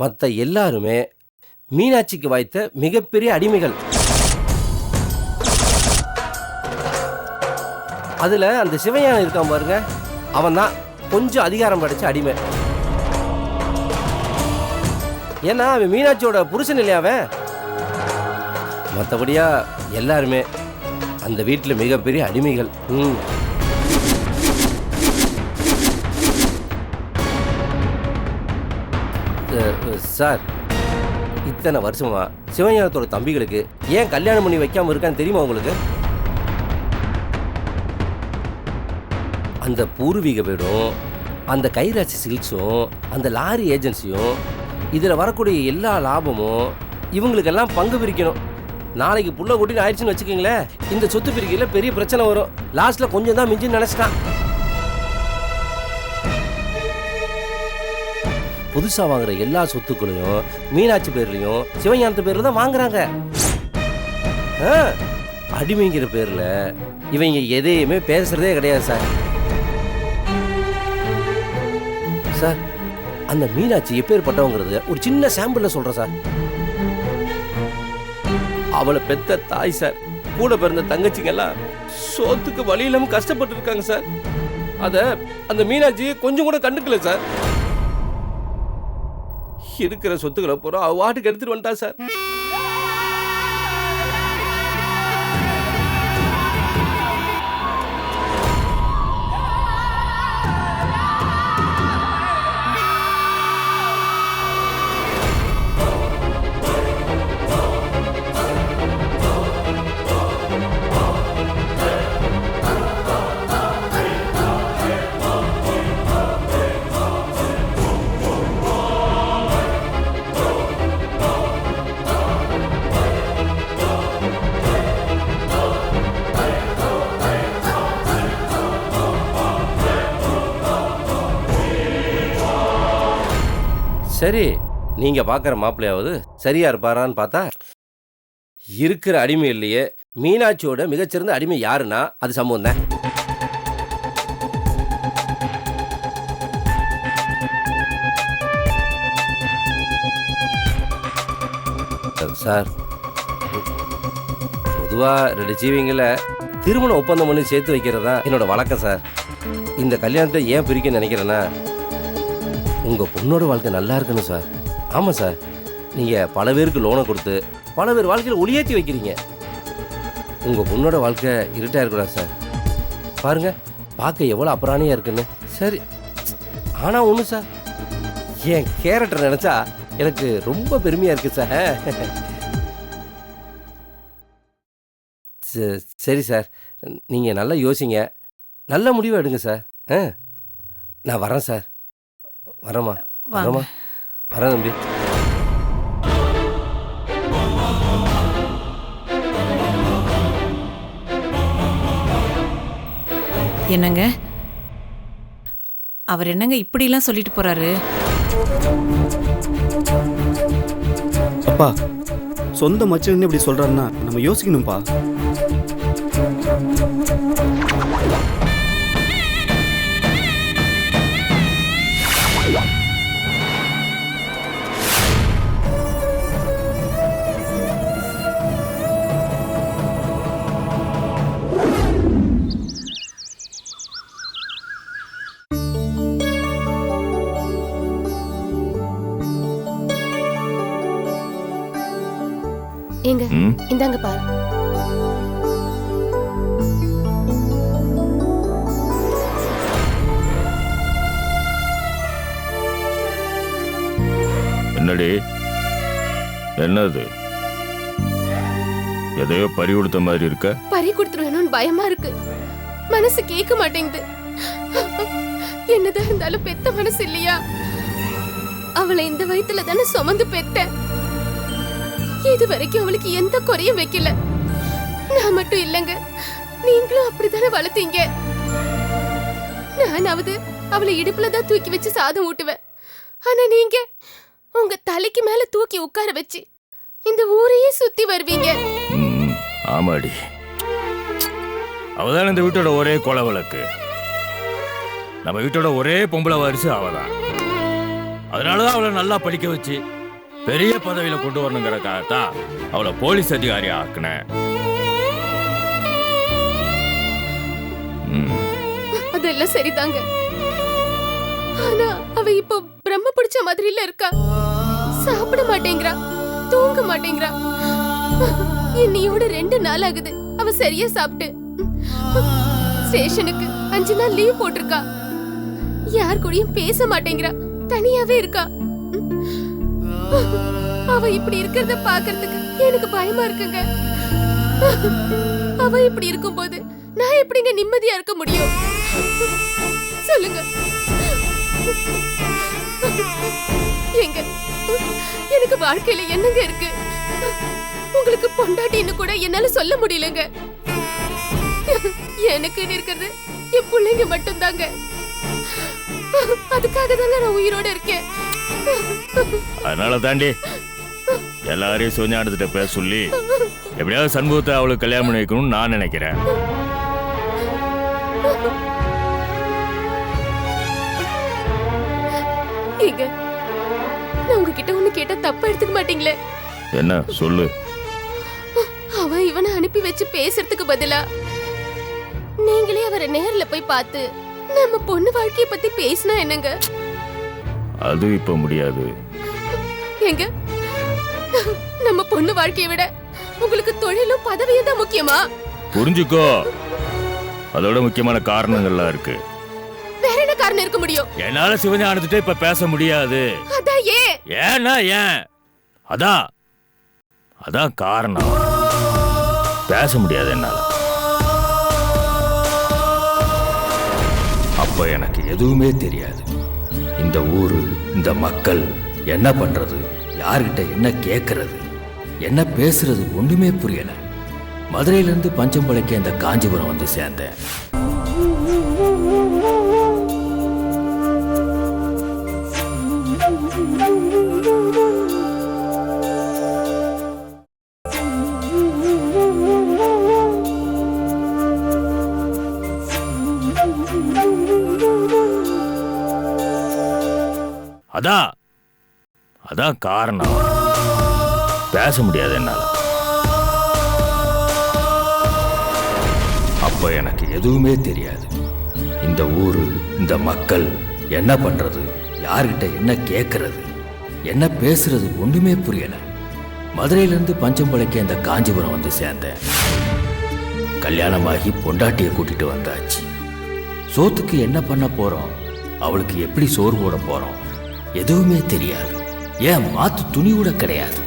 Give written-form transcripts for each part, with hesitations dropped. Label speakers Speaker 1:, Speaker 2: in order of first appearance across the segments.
Speaker 1: மற்ற எல்லாருமே மீனாட்சிக்கு வாய்த்த மிகப்பெரிய அடிமைகள். அதுல அந்த சிவஞானம் இருக்கான் பாருங்க, அவன் தான் கொஞ்சம் அதிகாரம் படைச்ச அடிமை. ஏன்னா அவன் மீனாட்சியோட புருஷன் இல்லையா அவன். மற்றபடியா எல்லாருமே அந்த வீட்டில் மிகப்பெரிய அடிமைகள். சார், இத்தனை வருஷமா சிவஞானத்தோட தம்பிகளுக்கு ஏன் கல்யாணம் பண்ணி வைக்காம இருக்கான்னு தெரியுமா உங்களுக்கு? அந்த பூர்வீக வீடும், அந்த கைராசி சில்க்ஸும், அந்த லாரி ஏஜென்சியும், இதில் வரக்கூடிய எல்லா லாபமும் இவங்களுக்கெல்லாம் பங்கு பிரிக்கணும். நாளைக்கு புள்ள கூட்டின்னு ஆயிடுச்சுன்னு வச்சுக்கோங்களேன், இந்த சொத்து பிரிக்கையில் பெரிய பிரச்சனை வரும். லாஸ்ட்டில் கொஞ்சம் தான் மிஞ்சின்னு நினச்சிட்டான். புதுசாக வாங்குற எல்லா சொத்துக்களையும் மீனாட்சி பேர்லையும் சிவஞானத்து பேரில் தான் வாங்குறாங்க. அடிமைங்கிற பேரில் இவங்க எதையுமே பேசுறதே கிடையாது சார். சார், அந்த மீனாட்சி எப்பேற்பட்டவங்கிறது ஒரு சின்ன சாம்பிளில் சொல்கிறேன் சார். அவளை பெத்த தாய் சார், கூட பிறந்த தங்கச்சிங்கெல்லாம் சோத்துக்கு வழி இல்லாமல் கஷ்டப்பட்டு இருக்காங்க சார். அதை அந்த மீனாட்சி கொஞ்சம் கூட கண்டுக்கல சார். இருக்கிற சொத்துக்களை பூரா அவ வாட்டுக்கு எடுத்துட்டு வந்துட்டா சார். சரி, நீங்க பார்க்குற மாப்பிள்ளையாவது சரியா இருப்பாரான்னு பார்த்தா, இருக்கிற அடிமை இல்லையே மீனாட்சியோட மிகச்சிறந்த அடிமை யாருன்னா அது சம்பவம் தான். சார், பொதுவாக 2 ஜீவிங்களை திருமண ஒப்பந்தம் பண்ணி சேர்த்து வைக்கிறதா என்னோட வழக்கம் சார். இந்த கல்யாணத்தை ஏன் பிரிக்க நினைக்கிறேன்னா, உங்கள் பொண்ணோட வாழ்க்கை நல்லா இருக்குன்னு சார். ஆமாம் சார், நீங்கள் பல பேருக்கு லோனை கொடுத்து பல பேர் வாழ்க்கையில் ஒளியேற்றி வைக்கிறீங்க. உங்கள் பொண்ணோட வாழ்க்கை இருட்டாக இருக்கக்கூடாது சார். பாருங்கள், பார்க்க எவ்வளோ அப்புறாணியாக இருக்குன்னு. சரி, ஆனால் ஒன்று சார், என் கேரக்டர் நினச்சா எனக்கு ரொம்ப பெருமையாக இருக்குது சார். சரி சார், நீங்கள் நல்லா யோசிங்க, நல்ல முடிவு எடுங்க சார். நான் வரேன் சார். வரமா வரமா வரேன் தம்பி.
Speaker 2: என்னங்க அவர் என்னங்க இப்படிலாம் சொல்லிட்டு போறாரு?
Speaker 3: அப்பா, சொந்த மச்சன்னு இப்படி சொல்றாருன்னா நம்ம யோசிக்கணும்ப்பா.
Speaker 4: ஏங்க, இந்தாங்க பாரு.
Speaker 5: என்னடி, என்னது? எதையோ பறி கொடுத்த மாதிரி இருக்க.
Speaker 4: பறி கொடுத்துருவேணும்னு பயமா இருக்கு. மனசு கேட்க மாட்டேங்குது. என்னதான் இருந்தாலும் பெத்த மனசு இல்லையா? அவளை இந்த வயித்துல தானே சுமந்து பெத்தேன். இது வரைக்கும் அவளுக்கு எந்த குறையும் வைக்கல. நான் மட்டும் இல்லைங்க, நீங்களும் அப்படித்தானே வளர்த்தீங்க. நானாவது அவளை இடுப்புல தான் தூக்கி வச்சு சாதம் ஊட்டுவேன். ஆனா நீங்க உங்க தலைக்கு மேல தூக்கி உட்கார வச்சு இந்த ஊரையே சுத்தி வருவீங்க.
Speaker 5: ஆமாடி, அவதான் இந்த வீட்டோட ஒரே கொலை விளக்கு. நம்ம வீட்டோட ஒரே பொம்பளை வாரிசு அவதான். அதனாலதான் அவளை நல்லா படிக்க வச்சு பெரிய பதவியில கொண்டு வரணுங்கிறக்காகத்தான் அவளை போலீஸ் அதிகாரி ஆக்குனேன்.
Speaker 4: அதெல்லாம் சரிதாங்க. ஆனா அவ இப்போ பிரம்ம பிடிச்ச மாதிரில இருக்கா. சாப்பிட மாட்டேங்கிறா, தூங்க மாட்டேங்கிறா. இன்னையோட 2 நாள் ஆகுது அவ சரியா சாப்பிட்டு. ஸ்டேஷனுக்கு 5 நாள் லீவ் போட்டிருக்கா. யார் கூடயும் பேச மாட்டேங்கிறா, தனியாவே இருக்கா. அவ இப்படி இருக்கிறத பாக்குறதுக்கு எனக்கு பயமா இருக்குங்க. அவ இப்படி இருக்கும்போது நான் எப்படிங்க நிம்மதியா இருக்க முடியும்? சொல்லுங்க. எங்க எனக்கு வாழ்க்கையில என்னங்க இருக்கு? உங்களுக்கு பொண்டாட்டின்னு கூட என்னால சொல்ல முடியலங்க. எனக்குன்னு இருக்கிறது என் பிள்ளைங்க மட்டும்தாங்க. அதுக்காக தாங்க நான் உயிரோட இருக்கேன்.
Speaker 5: அதனால தாண்டி எல்லாரையும் சுஞானத்திட்ட பேச சொல்லி எப்படியாவது சண்முகத்தை அவளுக்கு கல்யாணம் பண்ணி வைக்கணும்னு நான் நினைக்கிறேன்.
Speaker 4: ஏங்க, நான் உங்ககிட்ட ஒண்ணு கேட்டா தப்பா எடுத்துக்க மாட்டீங்களே?
Speaker 5: என்ன சொல்லு.
Speaker 4: அவன் இவனை அனுப்பி வச்சு பேசுறதுக்கு பதிலா நீங்களே அவரை நேர்ல போய் பார்த்து நம்ம பொண்ணு வாழ்க்கைய பத்தி பேசினா என்னங்க?
Speaker 5: அது இப்ப முடியாது.
Speaker 4: ஏங்க, நம்ம பொண்ணு வாழ்க்கையை விட உங்களுக்கு தொழிலும் பதவியும் தான் முக்கியமா?
Speaker 5: புரிஞ்சுக்கோ, அதோட முக்கியமான காரணங்கள்லாம் இருக்கு.
Speaker 4: வேற என்ன காரணம் இருக்க முடியும்?
Speaker 5: என்னால சிவஞானத்திட்ட இப்ப பேச முடியாது.
Speaker 4: அதான் ஏன்?
Speaker 5: ஏன்னா ஏன்? அதான் காரணம். பேச முடியாது என்னால. அப்ப எனக்கு எதுவுமே தெரியாது. இந்த ஊரு, இந்த மக்கள் என்ன பண்றது, யார்கிட்ட என்ன கேட்கறது, என்ன பேசுறது ஒண்ணுமே புரியல. மதுரையிலிருந்து பஞ்சம்பளைக்கு இந்த காஞ்சிபுரம் வந்து சேர்ந்தேன். அதான் காரணம். பேச முடியாது என்னால. அப்ப எனக்கு எதுவுமே தெரியாது. இந்த ஊரு, இந்த மக்கள் என்ன பண்றது, யார்கிட்ட என்ன கேட்கறது, என்ன பேசுறது ஒண்ணுமே புரியல. மதுரையிலிருந்து பஞ்சம்பளைக்கு இந்த காஞ்சிபுரம் வந்து சேர்ந்தேன். கல்யாணமாகி பொண்டாட்டியை கூட்டிட்டு வந்தாச்சு. சோத்துக்கு என்ன பண்ண போறோம், அவளுக்கு எப்படி சோறு போட போறோம் எதுவுமே தெரியாது. ஏன் மாத்து துணி கூட கிடையாது.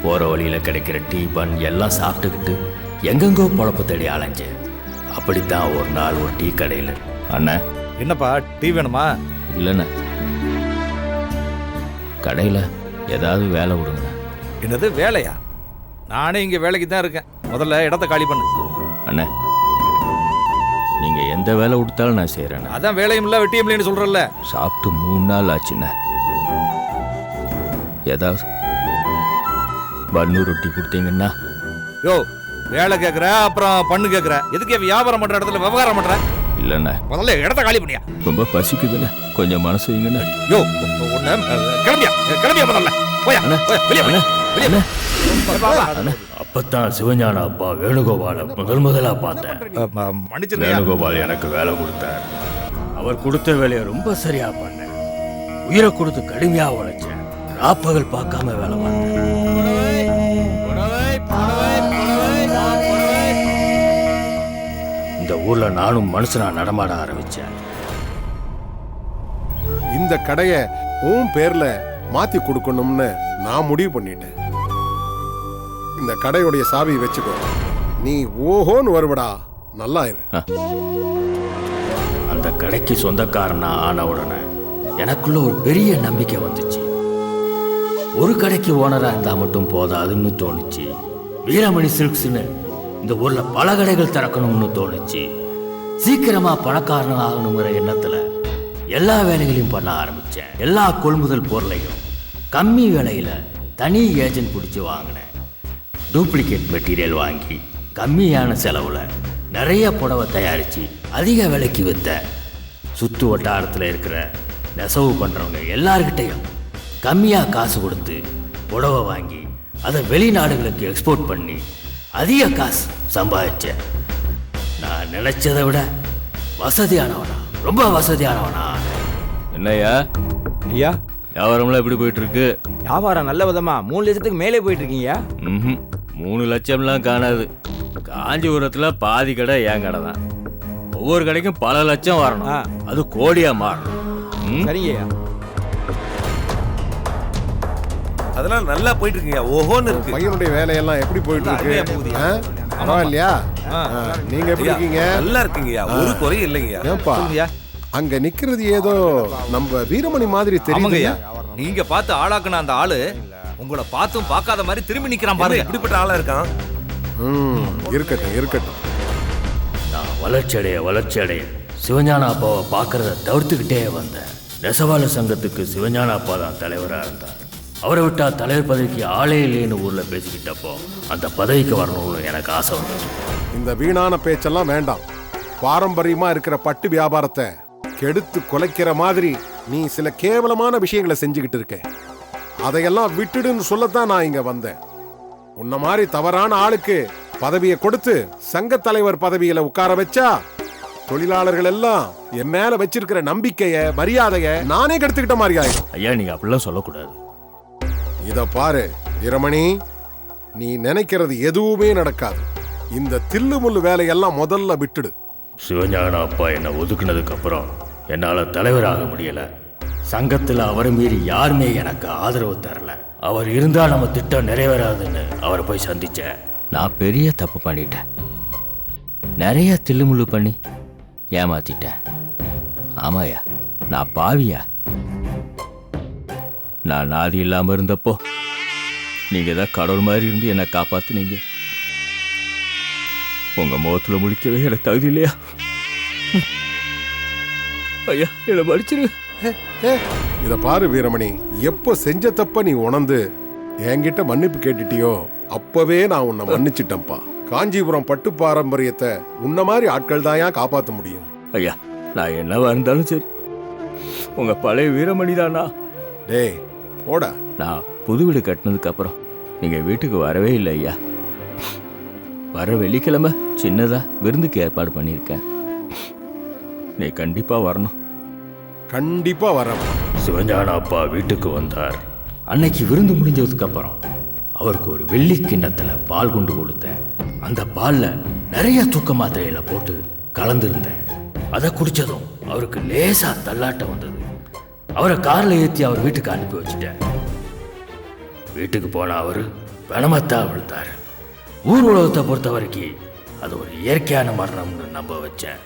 Speaker 5: போற வழியில கிடைக்கிற டீ பன் எல்லாம் சாப்பிட்டுக்கிட்டு எங்கெங்கோ பொழப்பு தேடி அலைஞ்சேன். அப்படித்தான் ஒரு நாள் ஒரு டீ கடையில், அண்ணா
Speaker 6: என்னப்பா டீ வேணுமா?
Speaker 5: இல்லைண்ணே, கடையில் ஏதாவது வேலை விடுங்க.
Speaker 6: என்னது வேலையா? நானே இங்க வேலைக்கு தான் இருக்கேன். முதல்ல இடத்த காலி பண்ணு.
Speaker 5: அண்ணே, நீங்க எந்த வேலை கொடுத்தாலும் நான் செய்யறேன்.
Speaker 6: அதான் வேலையும் இல்ல வெட்டியும் இல்லைன்னு சொல்றல.
Speaker 5: சாப்பிட்டு 3 நாள் ஆச்சுண்ணே. ஏதாவது பன்னு ரொட்டி கொடுத்தீங்கன்னா.
Speaker 6: யோ, வேலை கேட்குற அப்புறம் பண்ணு கேட்குற. எதுக்கு வியாபாரம் பண்ற இடத்துல விவகாரம் பண்ற?
Speaker 5: இல்லைண்ணே,
Speaker 6: முதல்ல இடத்த காலி பண்ணியா.
Speaker 5: ரொம்ப பசிக்குதுண்ணே, கொஞ்சம் மனசு வைங்கண்ணே.
Speaker 6: யோ, ஒண்ணு கிளம்பியா முதல்ல. போயா, வெளியே வெளியே.
Speaker 5: அப்பத்தான் சிவஞான அப்பா வேணுகோபால முதலா பார்த்தேன்.
Speaker 6: மன்னிச்சிருங்க.
Speaker 5: வேணுகோபால் எனக்கு வேலை கொடுத்தார். அவர் கொடுத்த வேலையை ரொம்ப சரியா பண்ணேன். உயிரை கொடுத்து கடுமையா உழைச்சேன். ராப்பகல் பார்க்காம வேலை பார்த்தேன். இந்த ஊர்ல நானும் மனுஷனா நடமாட ஆரம்பிச்சேன்.
Speaker 7: இந்த கடையை உன் பேர்ல மாத்தி கொடுக்கணும்னு நான் முடிவு பண்ணிட்டேன். இந்த கடையுடைய சாவி வச்சுக்கோ. நீ ஓஹோன்னு வருவடா. நல்லா இரு.
Speaker 5: அந்த கடைக்கு சொந்தக்காரனா ஆன உடனே எனக்குள்ள ஒரு பெரிய நம்பிக்கை வந்துச்சு. ஒரு கடைக்கு ஓனரா இருந்தா மட்டும் போதாதுன்னு தோணுச்சு. வீரமணி சில்க்ஸ்னு இந்த ஊர்ல பல கடைகள் திறக்கணும்னு தோணுச்சு. சீக்கிரமா பணக்காரன் ஆகணுங்கிற எண்ணத்துல எல்லா வேலைகளையும் பண்ண ஆரம்பிச்சேன். எல்லா கொள்முதல் பொருளையும் கம்மி விலையில தனி ஏஜென்ட் பிடிச்சி வாங்கினேன். டூப்ளிகேட் மெட்டீரியல் வாங்கி கம்மியான செலவுல நிறைய புடவை தயாரிச்சு அதிக விலைக்கு வித்த. சுத்து வட்டாரத்தில் இருக்கிற நெசவு பண்றவங்க எல்லார்கிட்டையும் கம்மியாக காசு கொடுத்து புடவை வாங்கி அதை வெளிநாடுகளுக்கு எக்ஸ்போர்ட் பண்ணி அதிக காசு சம்பாதிச்சேன். நான் நினைச்சதை விட வசதியானவனா, ரொம்ப வசதியானவனா. என்னய்யா
Speaker 8: ஐயா
Speaker 5: வியாபாரம்லாம் எப்படி போயிட்டு இருக்கு?
Speaker 8: வியாபாரம் நல்ல விதமா 3 லட்சத்துக்கு மேலே போயிட்டு இருக்கீங்க.
Speaker 5: 3 லட்சம்லாம் காணாது. காஞ்சிபுரத்தில் பாதி கடை என் கடை தான். ஒவ்வொரு கடைக்கும் பல லட்சம் வரணும், அது கோடியா மாறணும்.
Speaker 8: சரிங்க ஐயா.
Speaker 6: அதெல்லாம் நல்லா போயிட்டு இருக்கீங்க, ஓஹோன்னு இருக்கு.
Speaker 7: பையனுடைய வேலையெல்லாம் எப்படி போயிட்டு இருக்கு? பரவாயில்லையா? நீங்க எப்படி இருக்கீங்க?
Speaker 6: நல்லா இருக்கீங்கயா, ஒரு குறையும் இல்லைங்கய்யா.
Speaker 7: ஏன்பா அங்க நிக்கிறது ஏதோ நம்ம வீரமணி மாதிரி தெரியுங்கய்யா.
Speaker 6: நீங்க பார்த்து ஆளாக்குன அந்த ஆளு உங்களை பார்த்தும் பார்க்காத மாதிரி திரும்பி நிக்கிறான் பாருங்க. எப்படிப்பட்ட ஆளா இருக்கான்?
Speaker 7: இருக்கட்டும் இருக்கட்டும்.
Speaker 5: நான் வளர்ச்சி அடைய சிவஞான அப்பாவை பார்க்கறத தவிர்த்துக்கிட்டே வந்தேன். நெசவாள சங்கத்துக்கு சிவஞான அப்பா தான் தலைவராக இருந்தார். அவரை விட்டா தலைவர் பதவிக்கு ஆளே இல்லைன்னு ஊர்ல பேசிக்கிட்டப்போ அந்த பதவிக்கு வரணும்னு எனக்கு ஆசை வந்தது.
Speaker 7: இந்த வீணான பேச்செல்லாம் வேண்டாம். பாரம்பரியமா இருக்கிற பட்டு வியாபாரத்தை கெடுத்து குலைக்கிற மாதிரி நீ சில கேவலமான விஷயங்களை செஞ்சுக்கிட்டு இருக்க. அதையெல்லாம் விட்டுடுன்னு சொல்லத்தான் நான் இங்க வந்தேன். உன்ன மாதிரி தவறான ஆளுக்கு பதவியை கொடுத்து சங்க தலைவர் பதவியில உட்கார வச்சா தொழிலாளர்கள் எல்லாம் என் மேல வச்சிருக்கிற நம்பிக்கைய மரியாதைய நானே கெடுத்துக்கிட்ட மாதிரி ஆயிடும்.
Speaker 5: ஐயா, நீங்க அப்படிலாம் சொல்லக்கூடாது.
Speaker 7: இத பாரு வீரமணி, நீ நினைக்கிறது எதுவுமே நடக்காது. இந்த தில்லுமுள்ளு வேலையெல்லாம் முதல்ல விட்டுடு.
Speaker 5: சிவஞான அப்பா என்னை ஒதுக்குனதுக்கு அப்புறம் என்னால தலைவராக முடியல. சங்கத்துல அவரை மீறி யாருமே எனக்கு ஆதரவு தரல. அவர் இருந்தா நம்ம திட்டம் நிறைவேறாதுன்னு அவரை போய் சந்திச்சேன். நான் பெரிய தப்பு பண்ணிட்டேன். நிறைய தில்லுமுள்ளு பண்ணி ஏமாத்திட்டேன். ஆமாயா, நான் பாவியா. நான் நாதி இல்லாம இருந்தப்போ நீங்க தான் கடவுள் மாதிரி இருந்து என்னை காப்பாத்துனீங்க. உங்க முகத்துல முடிக்கவே எனக்கு தகுதி இல்லையா? ஐயா, என்னை மன்னிச்சிருங்க.
Speaker 7: இத பாரு வீரமணி, எப்போ செஞ்ச தப்ப நீ உணர்ந்து என்கிட்ட மன்னிப்பு கேட்டுட்டியோ அப்பவே நான் உன்னை மன்னிச்சிட்டேன்ப்பா. காஞ்சிபுரம் பட்டு பாரம்பரியத்தை உன்ன மாதிரி ஆட்கள் தான் காப்பாற்ற முடியும்.
Speaker 5: ஐயா, நான் என்னவா இருந்தாலும் சரி, உங்க பழைய வீரமணி தானா?
Speaker 7: டேய் போடா.
Speaker 5: நான் புது வீடு கட்டினதுக்கு அப்புறம் நீங்க வீட்டுக்கு வரவே இல்லை ஐயா. வர வெள்ளிக்கிழமை சின்னதா விருந்துக்கு ஏற்பாடு பண்ணியிருக்கேன். நீ கண்டிப்பா வரணும்.
Speaker 7: கண்டிப்பா வரேன்.
Speaker 5: சிவஞான அப்பா வீட்டுக்கு வந்தார். அன்னைக்கு விருந்து முடிஞ்சதுக்கு அப்புறம் அவருக்கு ஒரு வெள்ளி கிண்ணத்துல பால் கொண்டு கொடுத்தேன். அந்த பால்ல நிறைய தூக்க மாத்திரையில போட்டு கலந்துருந்தேன். அதை குடிச்சதும் அவருக்கு லேசா தள்ளாட்டம் வந்தது. அவரை கார்ல ஏற்றி அவர் வீட்டுக்கு அனுப்பி வச்சுட்டேன். வீட்டுக்கு போன அவரு பணமத்தா விழுத்தாரு. ஊர் உலகத்தை பொறுத்த வரைக்கும் அது ஒரு இயற்கையான மரணம்னு நம்ப வச்சேன்.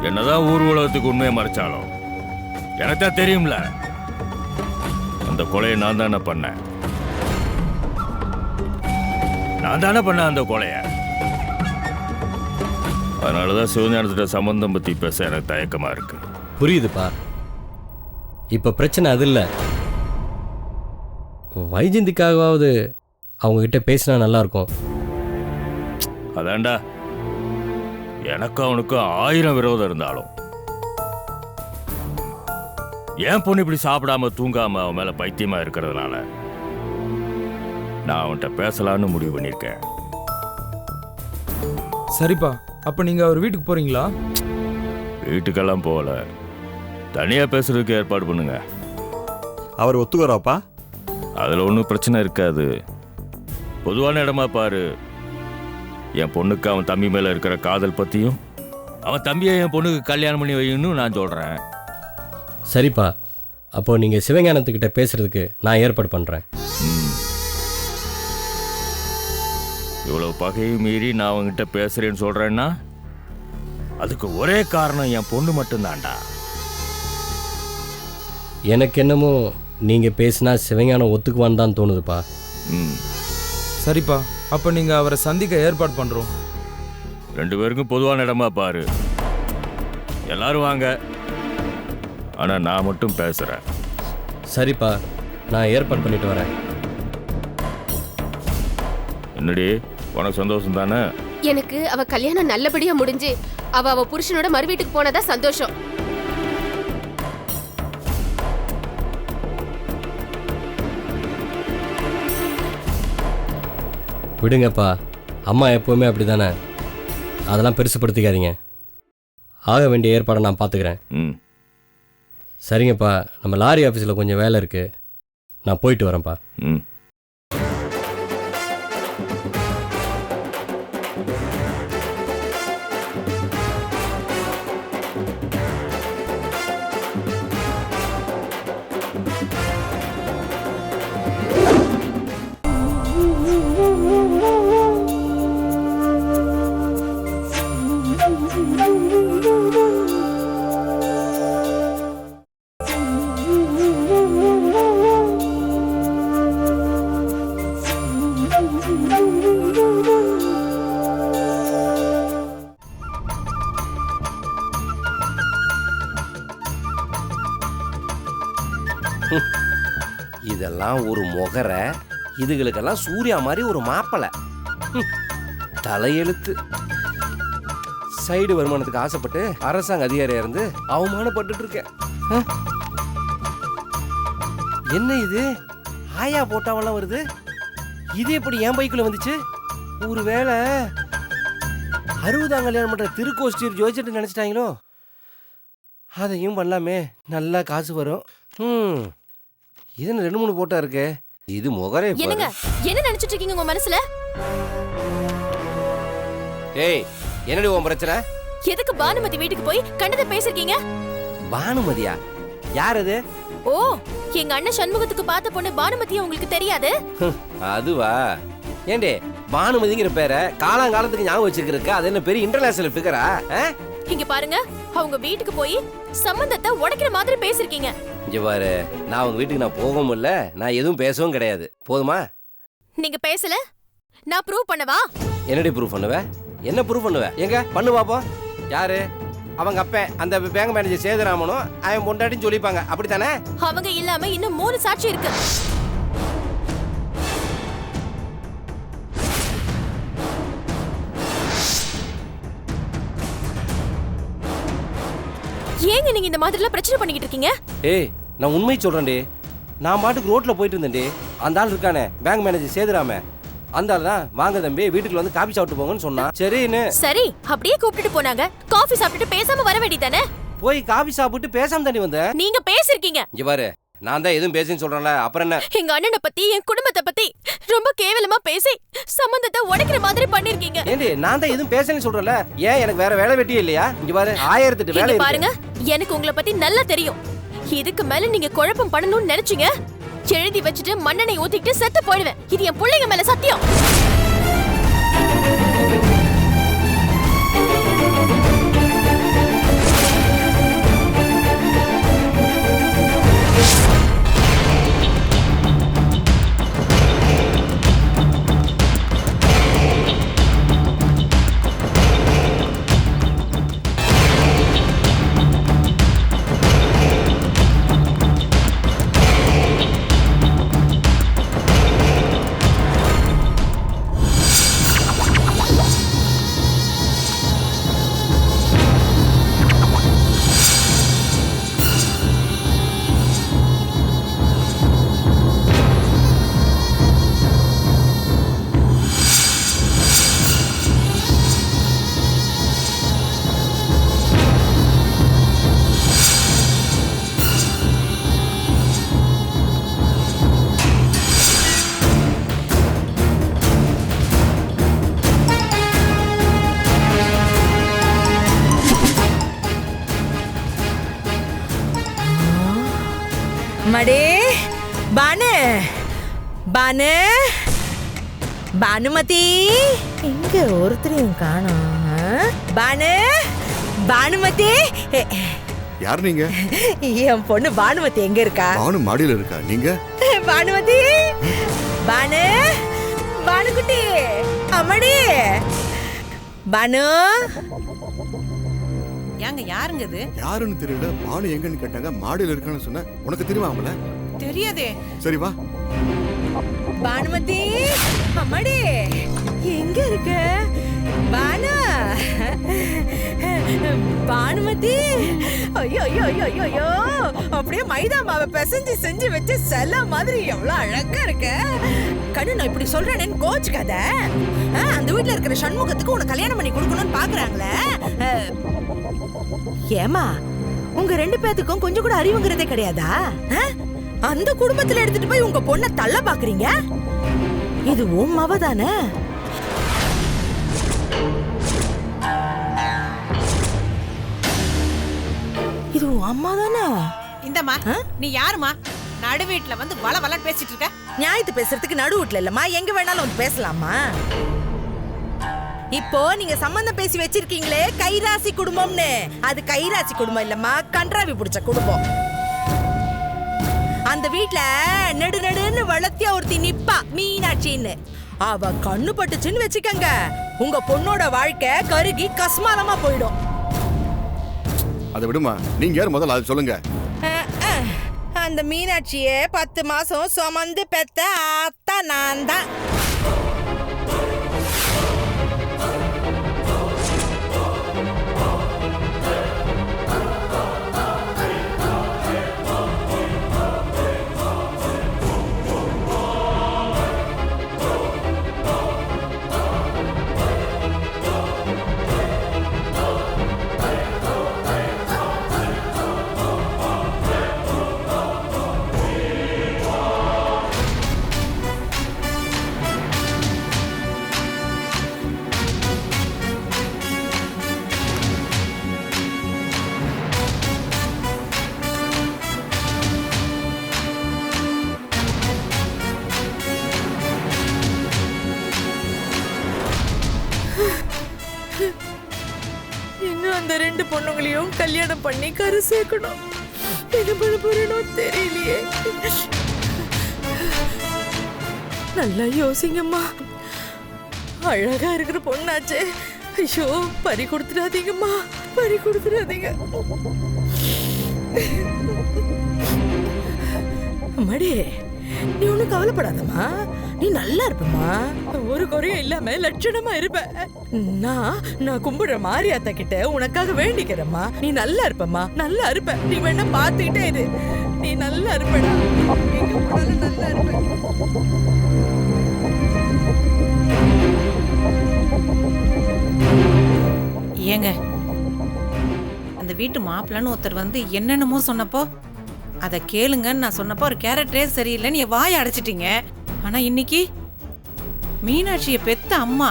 Speaker 5: என்னதான் ஊர் உலகத்துக்கு உண்மையை மறைச்சாலும் எனக்கு தான் தெரியும்ல, அந்த கொலையை நான் தானே பண்ணேன். நான் தானே பண்ணேன் அந்த கொலையை. அதனாலதான் சிவஞானத்திட்ட சம்பந்தம் பத்தி பேச எனக்கு தயக்கமா இருக்கு.
Speaker 9: புரியுதுப்பா. இப்ப பிரச்சனை அது இல்லை. வைஜந்திக்காகவாவது அவங்க கிட்ட பேசினா நல்லா இருக்கும்.
Speaker 5: அதான்டா, எனக்கு அவனுக்கும் 1000 விரோதம் இருந்தாலும் என் பொண்ணு இப்படி சாப்பிடாம தூங்காம அவன் மேல பைத்தியமா இருக்கிறதுனால நான் அவன்கிட்ட பேசலான்னு முடிவு பண்ணியிருக்கேன்.
Speaker 10: சரிப்பா, அப்ப நீங்க அவர் வீட்டுக்கு போறீங்களா?
Speaker 5: வீட்டுக்கெல்லாம் போகல, தனியா பேசுறதுக்கு ஏற்பாடு பண்ணுங்க.
Speaker 6: அவர் ஒத்துக்கிறாப்பா?
Speaker 5: அதுல ஒன்றும் பிரச்சனை இருக்காது. பொதுவான இடமா பாரு. என் பொண்ணுக்கு அவன் தம்பி மேல இருக்கிற காதல் பத்தியும் அவன் தம்பியை என் பொண்ணுக்கு கல்யாணம் பண்ணி வைக்கணும்னு நான் சொல்றேன்.
Speaker 9: சரிப்பா, அப்போ நீங்க சிவஞானத்துக்கிட்ட பேசுறதுக்கு நான் ஏற்பாடு பண்றேன்.
Speaker 5: இவ்வளவு பகையை மீறி நான் அவங்ககிட்ட பேசுறேன்னு சொல்றேன்னா அதுக்கு ஒரே காரணம் என் பொண்ணு மட்டும்தான்டா.
Speaker 9: எனக்கு என்னமோ நீங்க பேசினா சிவஞானம் ஒத்துக்குவான்னு தான் தோணுதுப்பா.
Speaker 10: சரிப்பா, அப்ப நீங்க அவரை சந்திக்க ஏற்பாடு பண்றோம்.
Speaker 5: 2 பேருக்கும் பொதுவான இடமா பாரு. எல்லாரும் வாங்க. ஆனால் நான் மட்டும் பேசுகிறேன்.
Speaker 9: சரிப்பா, நான் ஏற்பாடு பண்ணிட்டு வரேன்.
Speaker 5: என்னடி, உனக்கு சந்தோஷம் தானே?
Speaker 4: எனக்கு அவ கல்யாணம் நல்லபடியா முடிஞ்சு அவ புருஷனோட மறு வீட்டுக்கு போனதா சந்தோஷம்.
Speaker 9: விடுங்கப்பா, அம்மா எப்போவுமே அப்படி தானே. அதெல்லாம் பெருசுப்படுத்திக்காதீங்க. ஆக வேண்டிய ஏற்பாடை நான் பார்த்துக்கிறேன்.
Speaker 5: ம்.
Speaker 9: சரிங்கப்பா, நம்ம லாரி ஆஃபீஸில் கொஞ்சம் வேலை இருக்குது, நான் போயிட்டு வரேன்ப்பா.
Speaker 5: ம்.
Speaker 1: இதெல்லாம் ஒரு முகரை, இதுகளுக்கெல்லாம் சூர்யா மாதிரி ஒரு மாப்பிளை. தலையெழுத்து. சைடு வருமானத்துக்கு ஆசைப்பட்டு அரசாங்க அதிகாரியா இருந்து அவமானப்பட்டு இருக்கேன். என்ன இது, ஆயா போட்டாவெல்லாம் வருது? இது எப்படி என் பைக்குள்ள வந்துச்சு? ஒருவேளை 60ஆம் கல்யாணம் பண்ற திருக்கோஷ்டியூர் ஜோதிச்சிட்டு நினைச்சிட்டாங்களோ? அதையும் பண்ணலாமே, நல்லா காசு வரும். இது 2-3 போட்டா இருக்கு. இது முகரே.
Speaker 4: என்னங்க என்ன நினைச்சிட்டு இருக்கீங்க உங்க மனசுல?
Speaker 1: ஏய், என்னடி உன் பிரச்சனை?
Speaker 4: எதுக்கு பானுமதி வீட்டுக்கு போய் கண்டத பேசிருக்கீங்க?
Speaker 1: பானுமதியா? யார் அது?
Speaker 4: ஓ, எங்க அண்ணன் சண்முகத்துக்கு பார்த்த பொண்ணு பானுமதியா உங்களுக்கு தெரியாது?
Speaker 1: அதுவா? ஏண்டே, பானுமதிங்கிற பேரை காலங்காலத்துக்கு ஞாபகம் வச்சிருக்க, அது என்ன பெரிய இன்டர்நேஷனல் ஃபிகரா?
Speaker 4: இங்க பாருங்க, அவங்க வீட்டுக்கு போய் சம்பந்தத்தை உடைக்கிற மாதிரி பேசிருக்கீங்க.
Speaker 1: இங்க பாரு, நான் அவங்க வீட்டுக்கு நான் போகவும் இல்ல, நான் எதுவும் பேசவும் கிடையாது. போதுமா?
Speaker 4: நீங்க பேசல, நான் ப்ரூவ் பண்ணவா?
Speaker 1: என்னடி ப்ரூவ் பண்ணுவ? என்ன ப்ரூவ் பண்ணுவ? எங்க பண்ணு பாப்போம். யாரு? அவங்க அப்பன், அந்த பேங்க் மேனேஜர் சேதுராமனும் அவன் பொண்டாட்டின்னு சொல்லிப்பாங்க, அப்படித்தானே?
Speaker 4: அவங்க இல்லாம இன்னும் 3 சாட்சி இருக்கு. ஏங்க நீங்க இந்த மாதிரிலாம் பிரச்சனை பண்ணிக்கிட்டு இருக்கீங்க?
Speaker 1: ஏய், நான் உண்மை சொல்றேன்டி. நான் பாட்டுக்கு ரோட்ல போயிட்டு இருந்தேன்டி. அந்த ஆள் இருக்கானே பேங்க் மேனேஜர் சேதுராம, அந்த ஆள் தான் வாங்க தம்பி வீட்டுக்குள்ள வந்து காபி சாப்பிட்டு போங்கன்னு சொன்னா. சரின்னு
Speaker 4: சரி அப்படியே கூப்பிட்டுட்டு போனாங்க. காபி சாப்பிட்டுட்டு பேசாம வர வேண்டியதானே?
Speaker 1: போய் காபி சாப்பிட்டு பேசாம தாண்டி வந்த.
Speaker 4: நீங்க பேசிருக்கீங்க.
Speaker 1: இங்க பாரு, நான் தான் எதுவும் பேசுன்னு சொல்றேன்ல, அப்புறம் என்ன?
Speaker 4: எங்க அண்ணனை பத்தி, என் குடும்பத்தை பத்தி ரொம்ப கேவலமா பேசி சம்பந்தத்தை உடைக்கிற மாதிரி பண்ணிருக்கீங்க.
Speaker 1: ஏண்டி, நான் தான் எதுவும் பேசன்னு சொல்றேன்ல, ஏன் எனக்கு வேற வேலை வெட்டியே இல்லையா? இங்க பாரு, 1008 வேலை இருக்கு.
Speaker 4: பாருங்க, எனக்கு உங்களை பத்தி நல்லா தெரியும். இதுக்கு மேல நீங்க குழப்பம் பண்ணணும்னு நினைச்சீங்க, எழுதி வச்சுட்டு மண்ணெண்ணை ஊத்திக்கிட்டு செத்து போயிடுவேன். இது என் பிள்ளைங்க மேல சத்தியம்.
Speaker 11: மடே பானு பானு பானுமதி எங்க ஒருத்தரையும் காணோம். பானு பானுமதி.
Speaker 12: யார் நீங்க?
Speaker 11: என் பொண்ணு பானுமதி எங்க இருக்கா?
Speaker 12: பானு மாடியில இருக்கா. நீங்க?
Speaker 11: பானுமதி. பானு பானுக்குட்டி அம்மடி. பானு ஏங்க யாருங்க இது?
Speaker 12: யாருன்னு தெரியல. பானு எங்கன்னு கேட்டாங்க. மாடியில் இருக்கான்னு சொன்ன. உனக்கு தெரியுமா அவங்கள?
Speaker 11: தெரியாதே.
Speaker 12: சரி வா.
Speaker 11: பானுமதி, அம்மாடி எங்க இருக்க? பானு, பானுமதி. ஐயோ ஐயோ ஐயோ ஐயோ ஐயோ, அப்படியே மைதா மாவை பிசைஞ்சு செஞ்சு வச்சு செல்ல மாதிரி எவ்வளவு அழகா இருக்க. கண்ணு, நான் இப்படி சொல்றேன்னு கோச்சுக்காத. அந்த வீட்டுல இருக்கிற சண்முகத்துக்கு உனக்கு கல்யாணம் பண்ணி கொடுக்கணும்னு பாக்குறாங்களே. ஏமா, உங்க 2 பேத்துக்கும் கொஞ்சம் கூட அறிவுங்கிறதே கிடையாதா? அந்த குடும்பத்துல எடுத்துட்டு போய் உங்க பொண்ணை தள்ள பாக்குறீங்க. இது உன் மவ தானே? இது உன் அம்மா தானே?
Speaker 13: இந்தம்மா, நீ யாருமா? நடு வீட்டுல வந்து வள வளன்னு பேசிட்டு இருக்க.
Speaker 11: நியாயத்து பேசுறதுக்கு நடு வீட்டுல இல்லம்மா, எங்க வேணாலும் வந்து பேசலாமா? இப்போ நீங்க சம்பந்தம் பேசி வச்சிருக்கீங்களே கைராசி குடும்பம்னு, அது கைராசி குடும்பம் இல்லம்மா, கன்றாவி பிடிச்ச குடும்பம். அந்த வீட்ல நெடு நெடுன்னு வளர்த்தியா ஒருத்தி நிப்பா, மீனாட்சின்னு. அவ கண்ணு பட்டுச்சுன்னு வச்சுக்கங்க, உங்க பொண்ணோட வாழ்க்கை கருகி கஸ்மாலமா போயிடும்.
Speaker 12: அதை விடுமா, நீங்க யார் முதல்ல அது சொல்லுங்க.
Speaker 11: அந்த மீனாட்சிய 10 மாசம் சுமந்து பெத்த ஆத்தா நான் தான். இன்னும் அந்த 2 பொண்ணுங்களையும் கல்யாணம் பண்ணி கரு சேர்க்கணும். என்ன பண்ண போறேனோ தெரியலையே. நல்லா யோசிங்கம்மா. அழகா இருக்கிற பொண்ணாச்சே. ஐயோ, பறி கொடுத்துடாதீங்கம்மா, பறி கொடுத்துடாதீங்க. அம்மாடி, நீ ஒன்னும் கவலைப்படாதம்மா, நீ நல்லா இருப்பமா. ஒரு குறையும் இல்லாம லட்சணமா இருப்ப. நான் கும்பிடுற மாரியாத்தா கிட்ட உனக்காக வேண்டிக்கிறேம்மா. நீ நல்லா இருப்பமா, நல்லா இருப்ப. நீ வேணா பாத்துக்கிட்டே இரு, நீ நல்லா இருப்படா. எங்க போனாலும் நல்லா இருப்ப.
Speaker 2: ஏங்க, அந்த வீட்டு மாப்பிள்ளன்னு ஒருத்தர் வந்து என்னென்னமோ சொன்னப்போ அதை கேளுங்கன்னு நான் சொன்னப்போ ஒரு கேரக்டரே சரியில்லைன்னு என் வாயை அடைச்சிட்டீங்க. ஆனா இன்னைக்கு மீனாட்சியை பெத்த அம்மா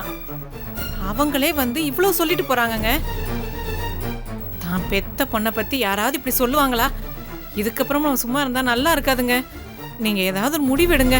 Speaker 2: அவங்களே வந்து இவ்வளோ சொல்லிட்டு போறாங்கங்க. தான் பெத்த பொண்ணை பத்தி யாராவது இப்படி சொல்லுவாங்களா? இதுக்கப்புறம் நம்ம சும்மா இருந்தா நல்லா இருக்காதுங்க. நீங்க ஏதாவது முடிவெடுங்க.